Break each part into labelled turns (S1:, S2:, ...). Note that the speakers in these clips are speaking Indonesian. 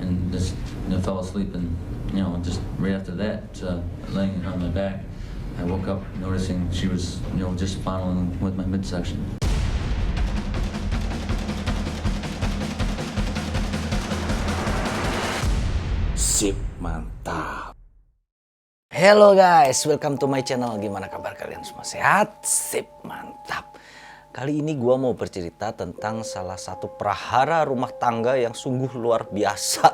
S1: and just fell asleep, and just right after that, laying on my back, I woke up noticing she was just fondling with my midsection.
S2: Sip, mantap. Hello guys, welcome to my channel. Gimana kabar kalian semua? Sehat? Sip, mantap. Kali ini gua mau bercerita tentang salah satu prahara rumah tangga yang sungguh luar biasa.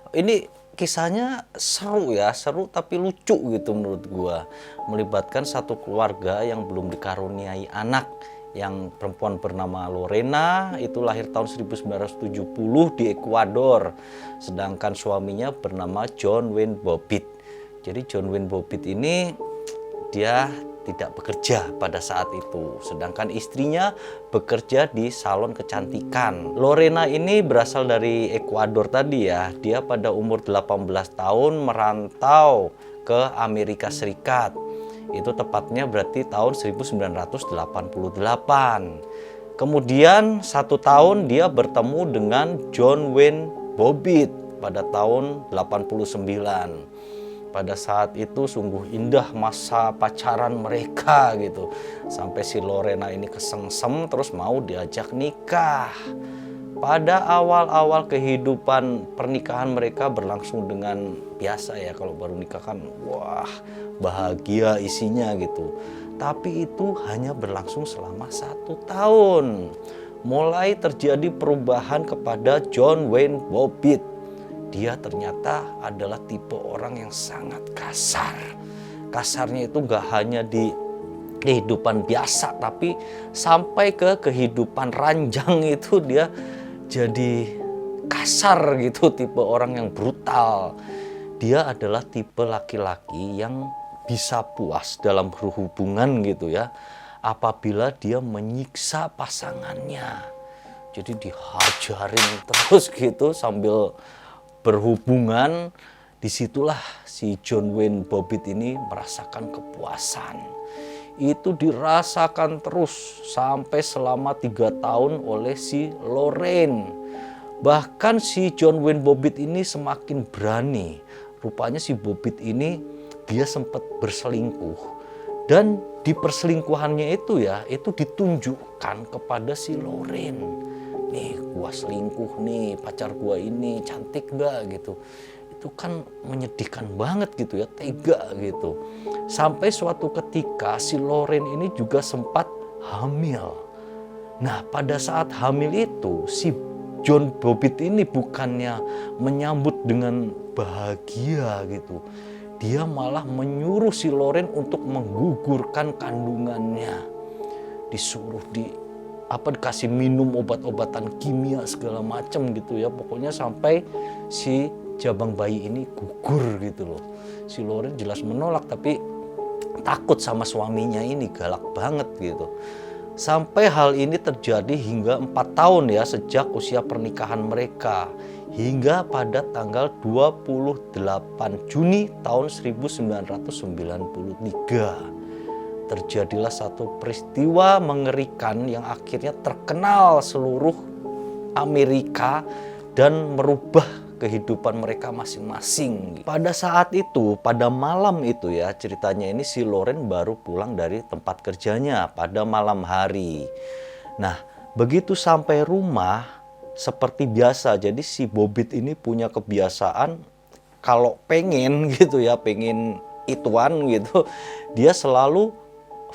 S2: Ini kisahnya seru ya, seru tapi lucu gitu menurut gua. Melibatkan satu keluarga yang belum dikaruniai anak. Yang perempuan bernama Lorena itu lahir tahun 1970 di Ekuador. Sedangkan suaminya bernama John Wayne Bobbitt. Jadi John Wayne Bobbitt ini dia tidak bekerja pada saat itu. Sedangkan istrinya bekerja di salon kecantikan. Lorena ini berasal dari Ekuador tadi ya. Dia pada umur 18 tahun merantau ke Amerika Serikat. Itu tepatnya berarti tahun 1988. Kemudian 1 tahun dia bertemu dengan John Wayne Bobbitt pada tahun 89. Pada saat itu sungguh indah masa pacaran mereka gitu. Sampai si Lorena ini kesengsem terus mau diajak nikah. Pada awal-awal kehidupan pernikahan mereka berlangsung dengan biasa ya. Kalau baru nikah kan wah bahagia isinya gitu. Tapi itu hanya berlangsung selama 1 tahun. Mulai terjadi perubahan kepada John Wayne Bobbitt. Dia ternyata adalah tipe orang yang sangat kasar. Kasarnya itu gak hanya di kehidupan biasa, tapi sampai ke kehidupan ranjang itu dia jadi kasar gitu, tipe orang yang brutal. Dia adalah tipe laki-laki yang bisa puas dalam berhubungan gitu ya, apabila dia menyiksa pasangannya. Jadi dihajarin terus gitu sambil berhubungan. Disitulah si John Wayne Bobbitt ini merasakan kepuasan. Itu dirasakan terus sampai selama 3 tahun oleh si Lorena. Bahkan si John Wayne Bobbitt ini semakin berani. Rupanya si Bobbitt ini dia sempat berselingkuh. Dan di perselingkuhannya itu ya, itu ditunjukkan kepada si Lorena. Nih gua selingkuh nih, pacar gua ini cantik gak gitu. Itu kan menyedihkan banget gitu ya, tega gitu. Sampai suatu ketika si Lorena ini juga sempat hamil. Nah pada saat hamil itu si John Bobbitt ini bukannya menyambut dengan bahagia gitu. Dia malah menyuruh si Lorena untuk menggugurkan kandungannya. Disuruh dikasih minum obat-obatan kimia segala macam gitu ya. Pokoknya sampai si jabang bayi ini gugur gitu loh. Si Lorena jelas menolak tapi takut sama suaminya ini, galak banget gitu. Sampai hal ini terjadi hingga 4 tahun ya sejak usia pernikahan mereka. Hingga pada tanggal 28 Juni tahun 1993. Terjadilah satu peristiwa mengerikan yang akhirnya terkenal seluruh Amerika dan merubah kehidupan mereka masing-masing. Pada saat itu, pada malam itu ya, ceritanya ini si Lorena baru pulang dari tempat kerjanya pada malam hari. Nah, begitu sampai rumah seperti biasa. Jadi si Bobbitt ini punya kebiasaan kalau pengen gitu ya, pengen ituan gitu, dia selalu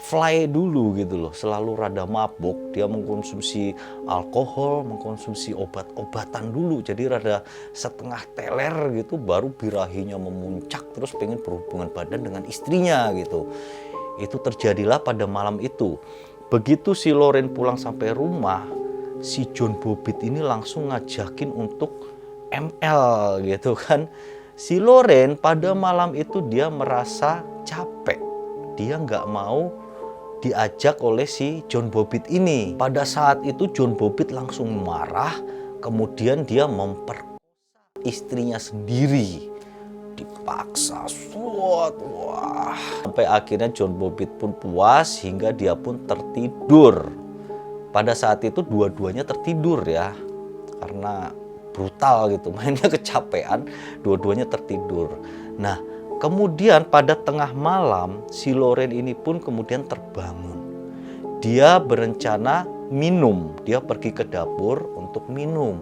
S2: fly dulu gitu loh, selalu rada mabuk. Dia mengkonsumsi alkohol, mengkonsumsi obat-obatan dulu, jadi rada setengah teler gitu, baru birahinya memuncak terus pengen berhubungan badan dengan istrinya gitu. Itu terjadilah pada malam itu. Begitu si Lorena pulang sampai rumah, si John Bobbitt ini langsung ngajakin untuk ML gitu kan. Si Lorena pada malam itu dia merasa capek, dia nggak mau diajak oleh si John Bobbitt ini. Pada saat itu John Bobbitt langsung marah, kemudian dia memperkosa istrinya sendiri. Dipaksa, wah. Sampai akhirnya John Bobbitt pun puas hingga dia pun tertidur. Pada saat itu dua-duanya tertidur ya, karena brutal gitu, mainnya kecapean, dua-duanya tertidur. Nah, kemudian pada tengah malam si Lorena ini pun kemudian terbangun. Dia berencana minum, dia pergi ke dapur untuk minum.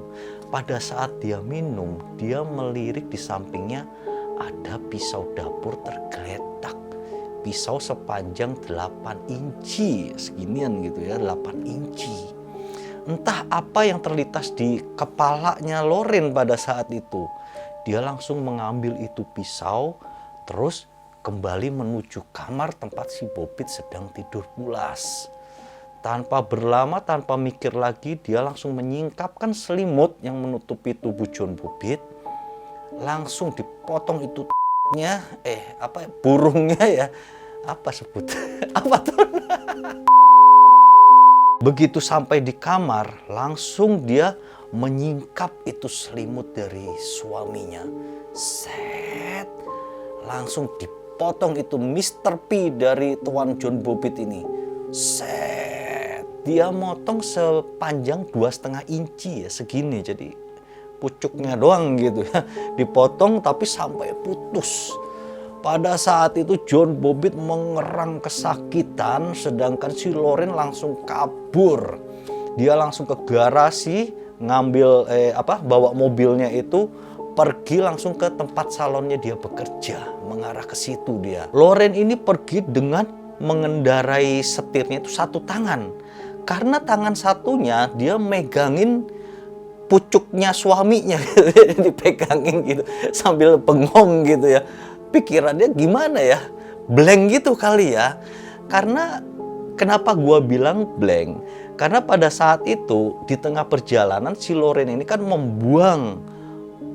S2: Pada saat dia minum, dia melirik di sampingnya ada pisau dapur tergeletak. Pisau sepanjang 8 inci, seginian gitu ya, 8 inci. Entah apa yang terlintas di kepalanya Lorena pada saat itu. Dia langsung mengambil itu pisau, terus kembali menuju kamar tempat si Bobbitt sedang tidur pulas. Tanpa berlama, tanpa mikir lagi, dia langsung menyingkapkan selimut yang menutupi tubuh John Bobbitt. Langsung dipotong itu burungnya ya. Apa sebut? Apa tuh? Begitu sampai di kamar, langsung dia menyingkap itu selimut dari suaminya. Set. Langsung dipotong itu Mr. P dari tuan John Bobbitt ini. Set. Dia motong sepanjang 2,5 inci ya, segini, jadi pucuknya doang gitu ya, dipotong tapi sampai putus. Pada saat itu John Bobbitt mengerang kesakitan, sedangkan si Lorena langsung kabur. Dia langsung ke garasi, ngambil bawa mobilnya itu, pergi langsung ke tempat salonnya dia bekerja, mengarah ke situ dia. Lorena ini pergi dengan mengendarai setirnya itu satu tangan. Karena tangan satunya dia megangin pucuknya suaminya gitu, dipegangin gitu sambil bengong gitu ya. Pikirannya gimana ya? Blank gitu kali ya. Karena kenapa gua bilang blank? Karena pada saat itu di tengah perjalanan si Lorena ini kan membuang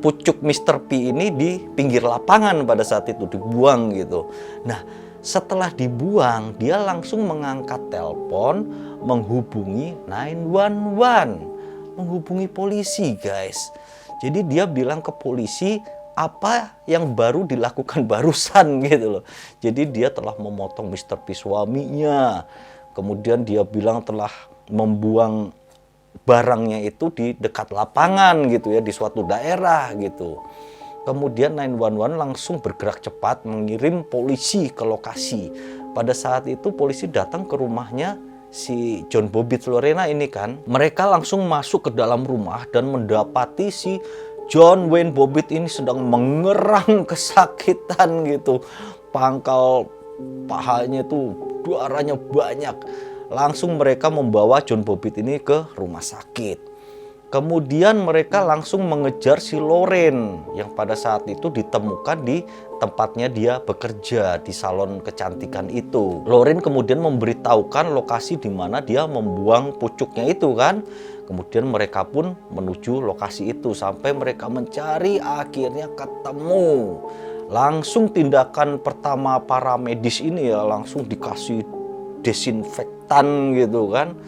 S2: pucuk Mr. P ini di pinggir lapangan, pada saat itu dibuang gitu. Nah, setelah dibuang, dia langsung mengangkat telepon, menghubungi 911, menghubungi polisi, guys. Jadi dia bilang ke polisi apa yang baru dilakukan barusan gitu loh. Jadi dia telah memotong Mr. P suaminya. Kemudian dia bilang telah membuang barangnya itu di dekat lapangan gitu ya, di suatu daerah gitu. Kemudian 911 langsung bergerak cepat mengirim polisi ke lokasi. Pada saat itu polisi datang ke rumahnya si John Bobbitt Lorena ini kan. Mereka langsung masuk ke dalam rumah dan mendapati si John Wayne Bobbitt ini sedang mengerang kesakitan gitu. Pangkal pahanya itu darahnya banyak. Langsung mereka membawa John Bobbitt ini ke rumah sakit. Kemudian mereka langsung mengejar si Lorena yang pada saat itu ditemukan di tempatnya dia bekerja di salon kecantikan itu. Lorena kemudian memberitahukan lokasi di mana dia membuang pucuknya itu kan. Kemudian mereka pun menuju lokasi itu sampai mereka mencari, akhirnya ketemu. Langsung tindakan pertama para medis ini ya langsung dikasih desinfektan gitu kan,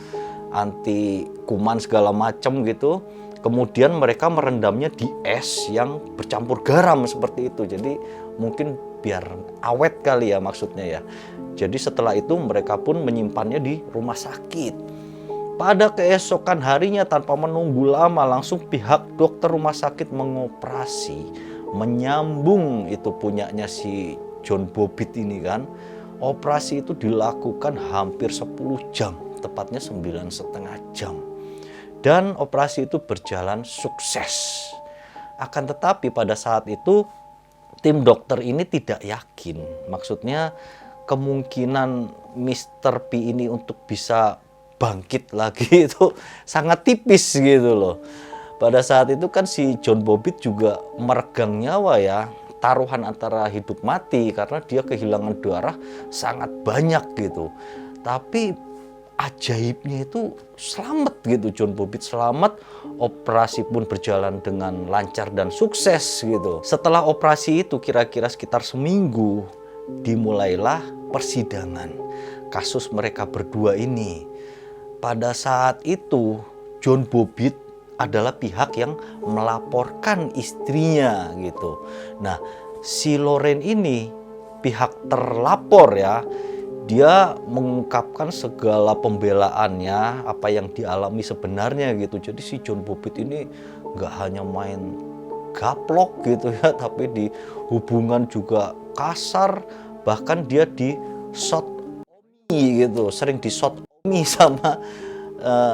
S2: anti kuman segala macam gitu. Kemudian mereka merendamnya di es yang bercampur garam seperti itu. Jadi mungkin biar awet kali ya maksudnya ya. Jadi setelah itu mereka pun menyimpannya di rumah sakit. Pada keesokan harinya tanpa menunggu lama langsung pihak dokter rumah sakit mengoperasi, menyambung itu punyanya si John Bobbitt ini kan. Operasi itu dilakukan hampir 10 jam, tepatnya 9,5 jam. Dan operasi itu berjalan sukses. Akan tetapi pada saat itu tim dokter ini tidak yakin. Maksudnya kemungkinan Mr. P ini untuk bisa bangkit lagi itu sangat tipis gitu loh. Pada saat itu kan si John Bobbitt juga meregang nyawa ya. Taruhan antara hidup mati karena dia kehilangan darah sangat banyak gitu. Tapi ajaibnya itu selamat gitu, John Bobbitt selamat, operasi pun berjalan dengan lancar dan sukses gitu. Setelah operasi itu kira-kira sekitar seminggu dimulailah persidangan kasus mereka berdua ini. Pada saat itu John Bobbitt adalah pihak yang melaporkan istrinya gitu. Nah, si Lorena ini pihak terlapor ya. Dia mengungkapkan segala pembelaannya, apa yang dialami sebenarnya gitu. Jadi si John Bobbitt ini nggak hanya main gaplok gitu ya, tapi di hubungan juga kasar, bahkan dia di shot omi gitu, sering di shot omi sama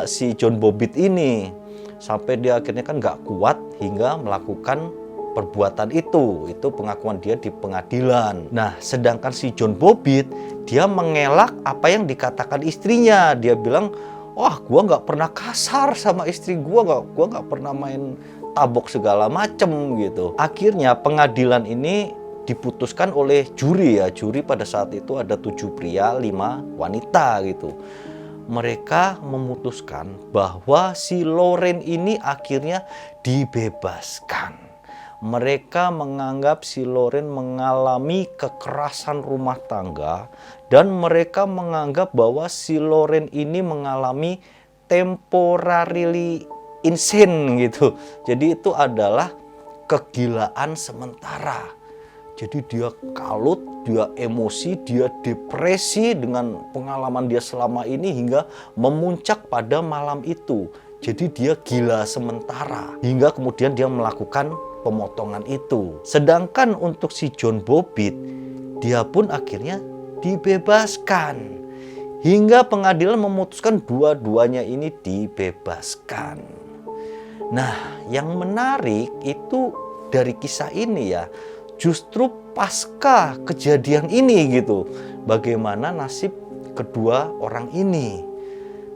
S2: si John Bobbitt ini, sampai dia akhirnya kan nggak kuat hingga melakukan perbuatan itu pengakuan dia di pengadilan. Nah, sedangkan si John Bobbitt dia mengelak apa yang dikatakan istrinya. Dia bilang, wah, gua nggak pernah kasar sama istri gua nggak pernah main tabok segala macem gitu. Akhirnya pengadilan ini diputuskan oleh juri ya. Juri pada saat itu ada 7 pria, 5 wanita gitu. Mereka memutuskan bahwa si Lorena ini akhirnya dibebaskan. Mereka menganggap si Lorena mengalami kekerasan rumah tangga, dan mereka menganggap bahwa si Lorena ini mengalami temporarily insane gitu. Jadi itu adalah kegilaan sementara. Jadi dia kalut, dia emosi, dia depresi dengan pengalaman dia selama ini hingga memuncak pada malam itu. Jadi dia gila sementara hingga kemudian dia melakukan pemotongan itu. Sedangkan untuk si John Bobbitt, dia pun akhirnya dibebaskan. Hingga pengadilan memutuskan dua-duanya ini dibebaskan. Nah, yang menarik itu dari kisah ini ya, justru pasca kejadian ini gitu, bagaimana nasib kedua orang ini.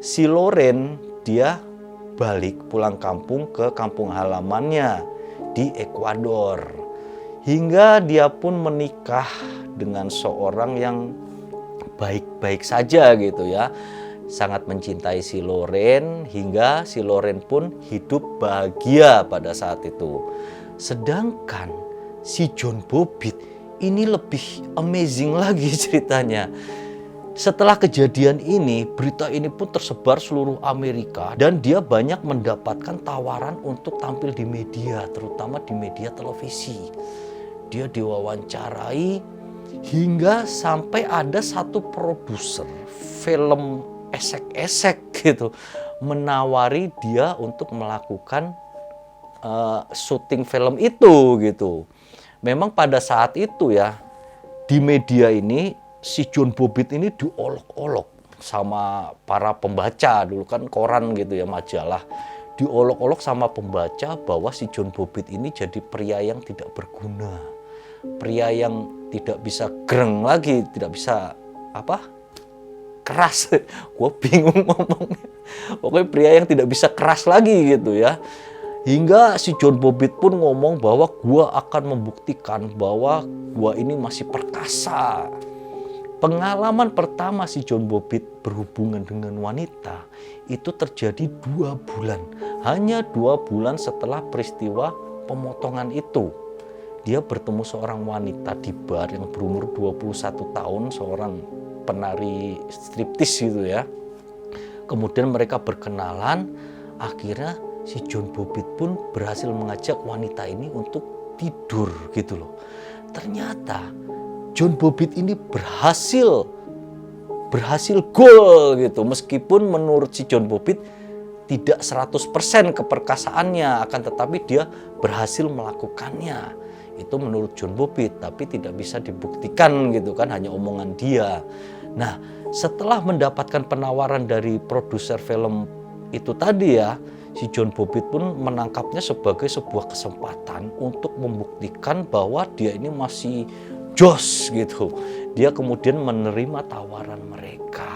S2: Si Lorena dia balik pulang kampung ke kampung halamannya di Ekuador, hingga dia pun menikah dengan seorang yang baik-baik saja gitu ya, sangat mencintai si Lorena, hingga si Lorena pun hidup bahagia pada saat itu. Sedangkan si John Bobbitt ini lebih amazing lagi ceritanya. Setelah kejadian ini, berita ini pun tersebar seluruh Amerika, dan dia banyak mendapatkan tawaran untuk tampil di media, terutama di media televisi. Dia diwawancarai hingga sampai ada satu produser film esek-esek gitu menawari dia untuk melakukan syuting film itu gitu. Memang pada saat itu ya, di media ini si John Bobbitt ini diolok-olok sama para pembaca. Dulu kan koran gitu ya, majalah. Diolok-olok sama pembaca bahwa si John Bobbitt ini jadi pria yang tidak berguna, pria yang tidak bisa greng lagi, tidak bisa keras. Gue bingung ngomongnya. Pokoknya pria yang tidak bisa keras lagi gitu ya. Hingga si John Bobbitt pun ngomong bahwa gua akan membuktikan bahwa gua ini masih perkasa. Pengalaman pertama si John Bobbitt berhubungan dengan wanita itu terjadi 2 bulan. Hanya 2 bulan setelah peristiwa pemotongan itu. Dia bertemu seorang wanita di bar yang berumur 21 tahun, seorang penari striptis gitu ya. Kemudian mereka berkenalan, akhirnya si John Bobbitt pun berhasil mengajak wanita ini untuk tidur gitu loh. Ternyata John Bobbitt ini berhasil gol gitu. Meskipun menurut si John Bobbitt tidak 100% keperkasaannya, akan tetapi dia berhasil melakukannya. Itu menurut John Bobbitt, tapi tidak bisa dibuktikan gitu kan, hanya omongan dia. Nah, setelah mendapatkan penawaran dari produser film itu tadi ya, si John Bobbitt pun menangkapnya sebagai sebuah kesempatan untuk membuktikan bahwa dia ini masih jos gitu. Dia kemudian menerima tawaran mereka.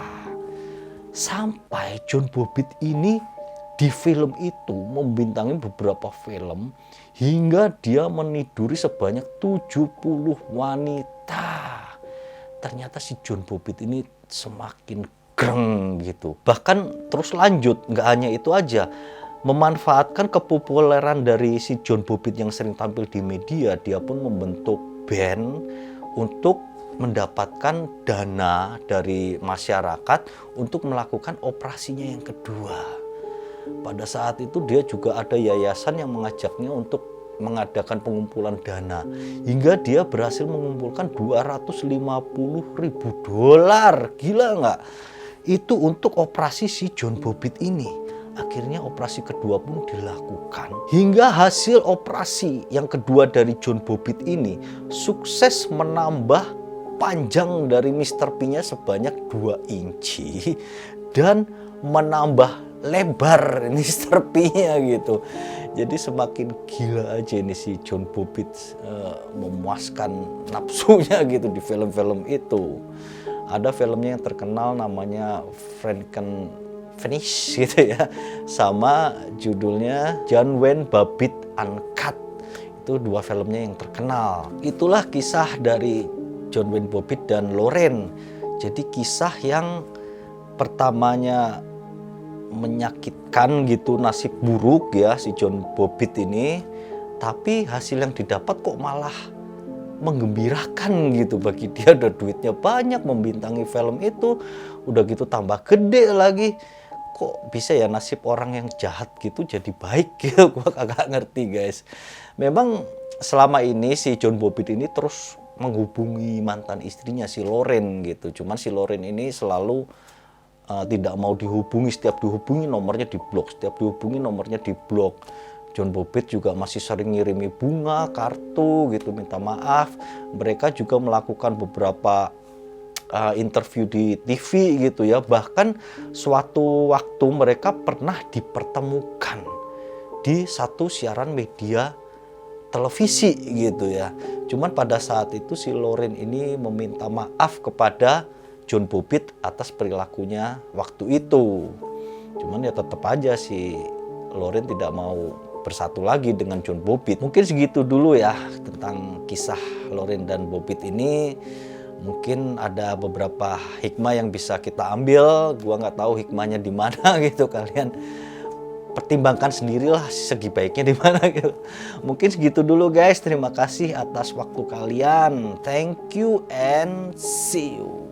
S2: Sampai John Bobbitt ini di film itu membintangi beberapa film hingga dia meniduri sebanyak 70 wanita. Ternyata si John Bobbitt ini semakin greng gitu. Bahkan terus lanjut, nggak hanya itu aja. Memanfaatkan kepopuleran dari si John Bobbitt yang sering tampil di media, dia pun membentuk band untuk mendapatkan dana dari masyarakat untuk melakukan operasinya yang kedua. Pada saat itu dia juga ada yayasan yang mengajaknya untuk mengadakan pengumpulan dana, hingga dia berhasil mengumpulkan $250.000. Gila nggak? Itu untuk operasi si John Bobbitt ini. Akhirnya operasi kedua pun dilakukan. Hingga hasil operasi yang kedua dari John Bobbitt ini sukses menambah panjang dari Mr. P-nya sebanyak 2 inci dan menambah lebar Mr. P-nya gitu. Jadi semakin gila aja ini si John Bobbitt memuaskan nafsunya gitu di film-film itu. Ada filmnya yang terkenal namanya Finish gitu ya, sama judulnya John Wayne Bobbitt Uncut. Itu 2 filmnya yang terkenal. Itulah kisah dari John Wayne Bobbitt dan Lorena. Jadi kisah yang pertamanya menyakitkan gitu, nasib buruk ya si John Bobbitt ini, tapi hasil yang didapat kok malah menggembirakan gitu bagi dia. Ada duitnya banyak, membintangi film itu, udah gitu tambah gede lagi. Kok bisa ya nasib orang yang jahat gitu jadi baik gitu, gua kagak ngerti guys. Memang selama ini si John Bobbitt ini terus menghubungi mantan istrinya si Lorena gitu. Cuman si Lorena ini selalu tidak mau dihubungi, setiap dihubungi nomornya diblok, setiap dihubungi nomornya diblok. John Bobbitt juga masih sering ngirimi bunga, kartu gitu, minta maaf. Mereka juga melakukan beberapa interview di TV gitu ya. Bahkan suatu waktu mereka pernah dipertemukan di satu siaran media televisi gitu ya. Cuman pada saat itu si Lorena ini meminta maaf kepada John Bobbitt atas perilakunya waktu itu. Cuman ya tetap aja si Lorena tidak mau bersatu lagi dengan John Bobbitt. Mungkin segitu dulu ya tentang kisah Lorena dan Bobbitt ini. Mungkin ada beberapa hikmah yang bisa kita ambil. Gua nggak tahu hikmahnya di mana gitu. Kalian pertimbangkan sendirilah segi baiknya di mana gitu. Mungkin segitu dulu guys. Terima kasih atas waktu kalian. Thank you and see you.